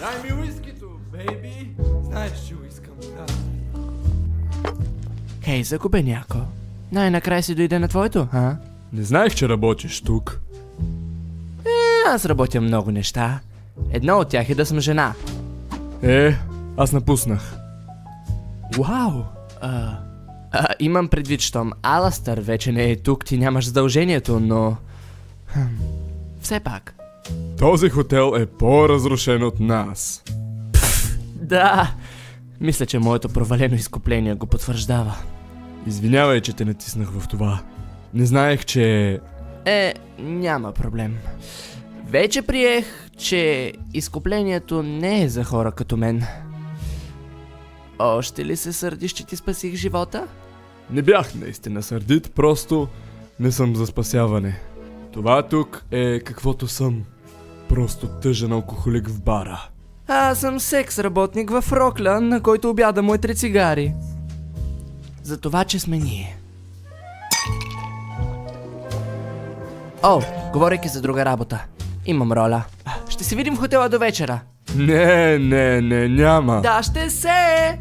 Дай ми уискито, бейби. Знаеш, че го искам, да. Хей, загубеняко. Най-накрая си дойде на твоето, а? Не знаех, че работиш тук. Аз работя много неща. Едно от тях е да съм жена. Аз напуснах. Вау! Имам предвид, щом Аластър вече не е тук, ти нямаш задължението, но... все пак. Този хотел е по-разрушен от нас. Да! Мисля, че моето провалено изкупление го потвърждава. Извинявай, че те натиснах в това. Не знаех, че... Няма проблем. Вече приех, че изкуплението не е за хора като мен. Още ли се сърдиш, че ти спасих живота? Не бях наистина сърдит, просто не съм за спасяване. Това тук е каквото съм. Просто тъжен алкохолик в бара. Аз съм секс работник в Роклян, на който обяда му е 3 цигари. За това, че сме ние. Говорейки за друга работа. Имам роля. Ще се видим в хотела до вечера. Не, няма. Да, ще се!